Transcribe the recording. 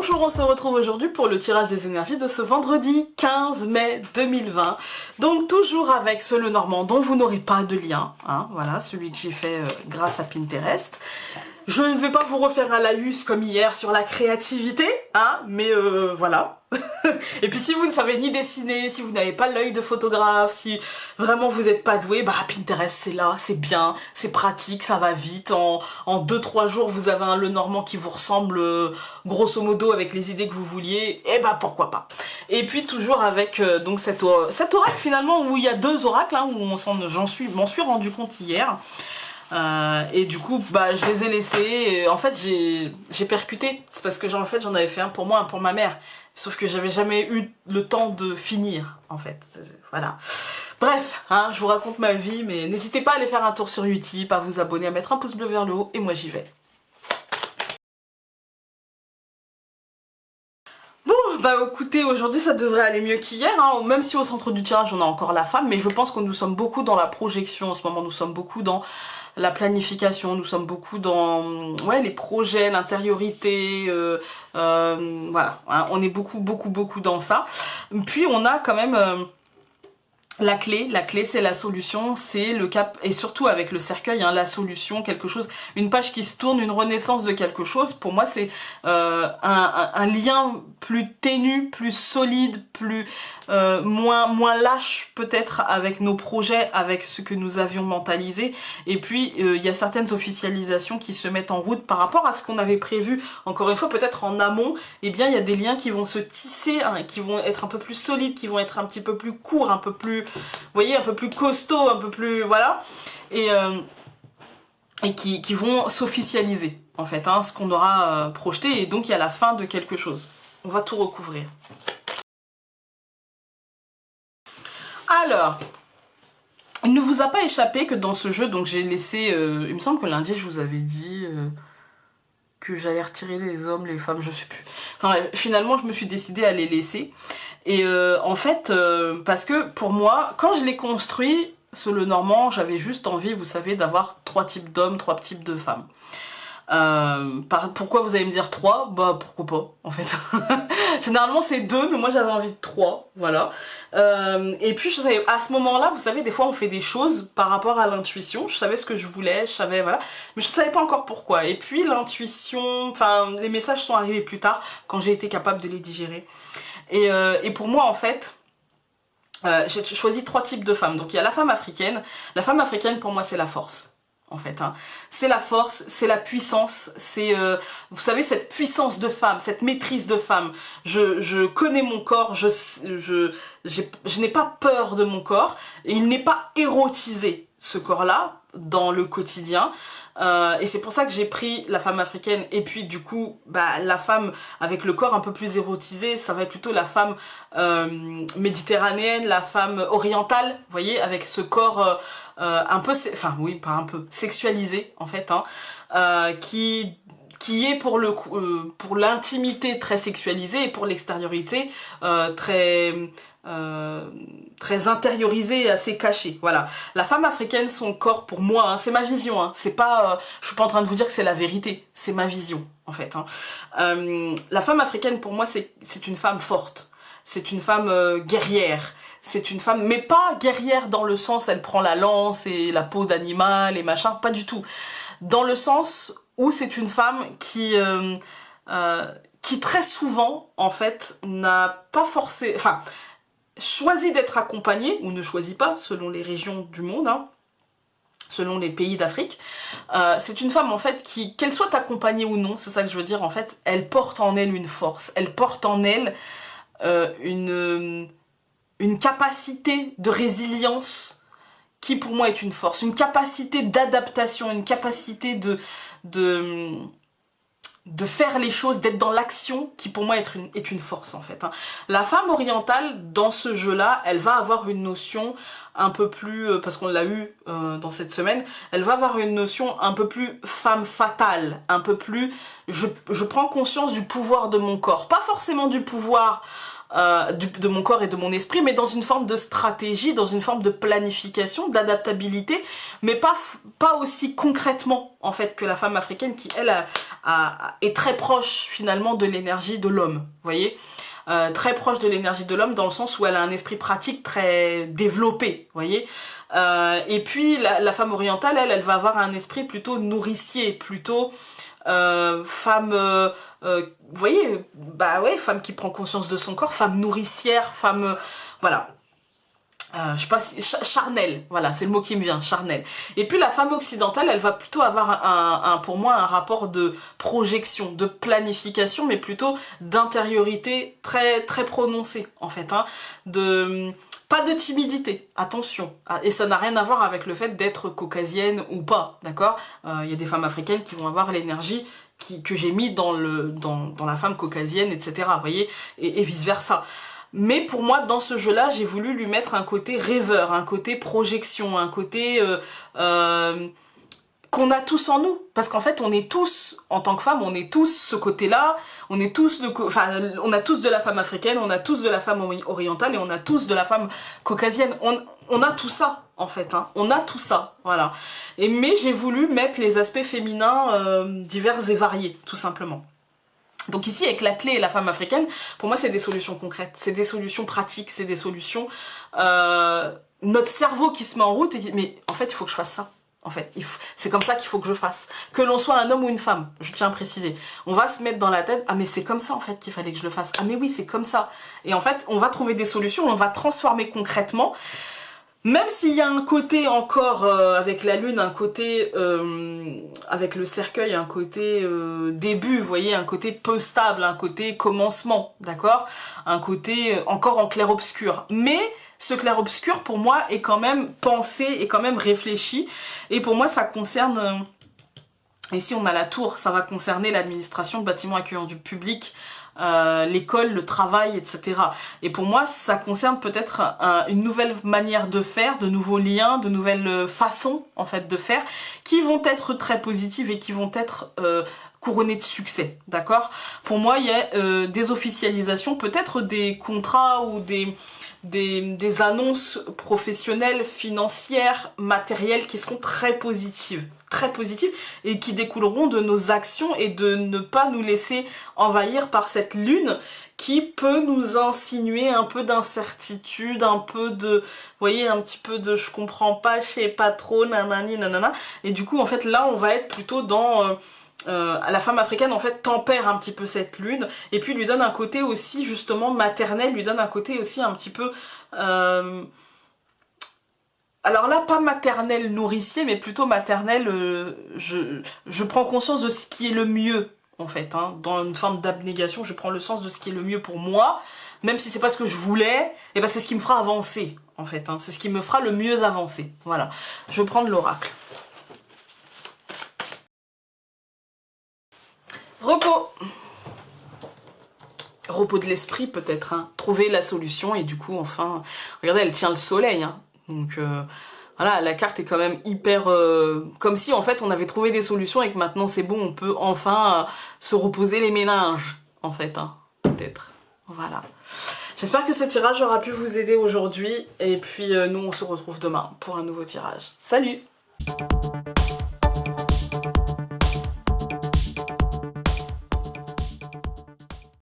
Bonjour, on se retrouve aujourd'hui pour le tirage des énergies de ce vendredi 15 mai 2020. Donc toujours avec ce Lenormand dont vous n'aurez pas de lien, hein, voilà, celui que j'ai fait grâce à Pinterest. Je ne vais pas vous refaire un laïus comme hier sur la créativité, hein, mais voilà. Et puis si vous ne savez ni dessiner, si vous n'avez pas l'œil de photographe, si vraiment vous n'êtes pas doué, bah Pinterest c'est là, c'est bien, c'est pratique, ça va vite. En 2-3 jours vous avez un Lenormand qui vous ressemble grosso modo avec les idées que vous vouliez, et bah pourquoi pas. Et puis toujours avec donc cet oracle finalement où il y a deux oracles, hein, où m'en suis rendu compte hier. Et du coup bah je les ai laissés et en fait j'ai percuté, c'est parce que en fait j'en avais fait un pour moi, un pour ma mère, sauf que j'avais jamais eu le temps de finir en fait, voilà. Bref, hein, je vous raconte ma vie, mais n'hésitez pas à aller faire un tour sur Utip, à vous abonner, à mettre un pouce bleu vers le haut, et moi j'y vais. Bah écoutez, aujourd'hui ça devrait aller mieux qu'hier, hein, même si au centre du tirage on a encore la femme, mais je pense que nous sommes beaucoup dans la projection en ce moment, nous sommes beaucoup dans la planification, nous sommes beaucoup dans ouais, les projets, l'intériorité, voilà, hein, on est beaucoup dans ça. Puis on a quand même la clé c'est la solution, c'est le cap, et surtout avec le cercueil, hein, la solution, quelque chose, une page qui se tourne, une renaissance de quelque chose. Pour moi c'est un lien plus ténu, plus solide, plus moins lâche peut-être avec nos projets, avec ce que nous avions mentalisé. Et puis il y a certaines officialisations qui se mettent en route par rapport à ce qu'on avait prévu, encore une fois peut-être en amont. Et bien il y a des liens qui vont se tisser, hein, qui vont être un peu plus solides, qui vont être un petit peu plus courts, un peu plus, vous voyez, un peu plus costaud, un peu plus, voilà, et qui vont s'officialiser, en fait, hein, ce qu'on aura projeté, et donc il y a la fin de quelque chose. On va tout recouvrir. Alors, il ne vous a pas échappé que dans ce jeu, donc j'ai laissé, il me semble que lundi, je vous avais dit que j'allais retirer les hommes, les femmes, je sais plus. Enfin, finalement, je me suis décidée à les laisser. Et en fait, parce que pour moi, quand je l'ai construit, ce Lenormand, j'avais juste envie, vous savez, d'avoir 3 types d'hommes, 3 types de femmes. Pourquoi vous allez me dire 3? Bah pourquoi pas, en fait. Généralement c'est 2, mais moi j'avais envie de 3, voilà. Et puis je savais, à ce moment-là, vous savez, des fois on fait des choses par rapport à l'intuition. Je savais ce que je voulais, je savais, voilà, mais je savais pas encore pourquoi. Et puis l'intuition, enfin les messages sont arrivés plus tard, quand j'ai été capable de les digérer. Et pour moi en fait, j'ai choisi 3 types de femmes. Donc il y a la femme africaine. La femme africaine pour moi c'est la force, en fait, hein. C'est la force, c'est la puissance, c'est vous savez, cette puissance de femme, cette maîtrise de femme. Je connais mon corps, je n'ai pas peur de mon corps, et il n'est pas érotisé, ce corps-là, dans le quotidien. Et c'est pour ça que j'ai pris la femme africaine. Et puis du coup bah, la femme avec le corps un peu plus érotisé, ça va être plutôt la femme méditerranéenne, la femme orientale, vous voyez, avec ce corps un peu, enfin oui, pas un peu, sexualisé en fait, hein, qui est pour l'intimité très sexualisée, et pour l'extériorité très intériorisé et assez caché. Voilà. La femme africaine, son corps, pour moi, hein, c'est ma vision, hein, c'est pas, je suis pas en train de vous dire que c'est la vérité, c'est ma vision en fait, hein. La femme africaine pour moi c'est une femme forte, c'est une femme guerrière, c'est une femme, mais pas guerrière dans le sens elle prend la lance et la peau d'animal et machin, pas du tout, dans le sens où c'est une femme qui très souvent en fait n'a pas forcément, enfin, choisit d'être accompagnée, ou ne choisit pas, selon les régions du monde, hein, selon les pays d'Afrique. C'est une femme en fait qui, qu'elle soit accompagnée ou non, c'est ça que je veux dire, en fait, elle porte en elle une force, elle porte en elle une capacité de résilience qui pour moi est une force, une capacité d'adaptation, une capacité de faire les choses, d'être dans l'action, qui pour moi est une force en fait, hein. La femme orientale dans ce jeu-là, elle va avoir une notion un peu plus, parce qu'on l'a eu dans cette semaine, elle va avoir une notion un peu plus femme fatale, un peu plus, je prends conscience du pouvoir de mon corps, pas forcément du pouvoir de mon corps et de mon esprit, mais dans une forme de stratégie, dans une forme de planification, d'adaptabilité, mais pas aussi concrètement en fait que la femme africaine qui elle est très proche finalement de l'énergie de l'homme, vous voyez, très proche de l'énergie de l'homme dans le sens où elle a un esprit pratique très développé, vous voyez. Et puis la femme orientale, elle va avoir un esprit plutôt nourricier, plutôt femme, vous voyez, bah ouais, femme qui prend conscience de son corps, femme nourricière, femme, voilà. Je sais pas si, charnelle, voilà, c'est le mot qui me vient, charnelle. Et puis la femme occidentale, elle va plutôt avoir pour moi un rapport de projection, de planification, mais plutôt d'intériorité très, très prononcée, en fait, hein, pas de timidité, attention, et ça n'a rien à voir avec le fait d'être caucasienne ou pas, d'accord. Il y a des femmes africaines qui vont avoir l'énergie que j'ai mis dans la femme caucasienne, etc., vous voyez, et vice versa. Mais pour moi, dans ce jeu-là, j'ai voulu lui mettre un côté rêveur, un côté projection, un côté qu'on a tous en nous. Parce qu'en fait, on est tous, en tant que femme, on est tous ce côté-là, on est tous on a tous de la femme africaine, on a tous de la femme orientale et on a tous de la femme caucasienne. On a tout ça, en fait, hein. On a tout ça, voilà. Mais j'ai voulu mettre les aspects féminins divers et variés, tout simplement. Donc ici, avec la clé et la femme africaine, pour moi, c'est des solutions concrètes, c'est des solutions pratiques, c'est des solutions... notre cerveau qui se met en route, mais en fait, il faut que je fasse ça. En fait, c'est comme ça qu'il faut que je fasse. Que l'on soit un homme ou une femme, je tiens à préciser. On va se mettre dans la tête, ah mais c'est comme ça en fait qu'il fallait que je le fasse. Ah mais oui, c'est comme ça. Et en fait, on va trouver des solutions, on va transformer concrètement. Même s'il y a un côté encore, avec la lune, un côté, avec le cercueil, un côté début, vous voyez, un côté peu stable, un côté commencement, d'accord? Un côté encore en clair-obscur. Mais ce clair-obscur, pour moi, est quand même pensé, est quand même réfléchi. Et pour moi, ça concerne... ici, on a la tour, ça va concerner l'administration de bâtiments accueillants du public, l'école, le travail, etc. Et pour moi, ça concerne peut-être une nouvelle manière de faire, de nouveaux liens, de nouvelles façons en fait de faire, qui vont être très positives et qui vont être couronnées de succès, d'accord? Pour moi, il y a des officialisations, peut-être des contrats ou des annonces professionnelles, financières, matérielles qui seront très positives et qui découleront de nos actions et de ne pas nous laisser envahir par cette lune qui peut nous insinuer un peu d'incertitude, un peu de, vous voyez, un petit peu de je comprends pas, je sais pas trop, nanani, nanana. Et du coup, en fait, là, on va être plutôt dans... la femme africaine en fait tempère un petit peu cette lune et puis lui donne un côté aussi justement maternel, lui donne un côté aussi un petit peu alors là pas maternel nourricier mais plutôt maternel je prends conscience de ce qui est le mieux en fait, hein. Dans une forme d'abnégation je prends le sens de ce qui est le mieux pour moi, même si c'est pas ce que je voulais, et ben c'est ce qui me fera avancer en fait, hein. C'est ce qui me fera le mieux avancer, voilà. Je vais prendre l'oracle. Repos. Repos de l'esprit peut-être, hein. Trouver la solution et du coup enfin, regardez elle tient le soleil, hein. Donc voilà, la carte est quand même hyper, comme si en fait on avait trouvé des solutions et que maintenant c'est bon, on peut enfin se reposer les méninges en fait, hein. Peut-être, voilà. J'espère que ce tirage aura pu vous aider aujourd'hui et puis nous on se retrouve demain pour un nouveau tirage. Salut!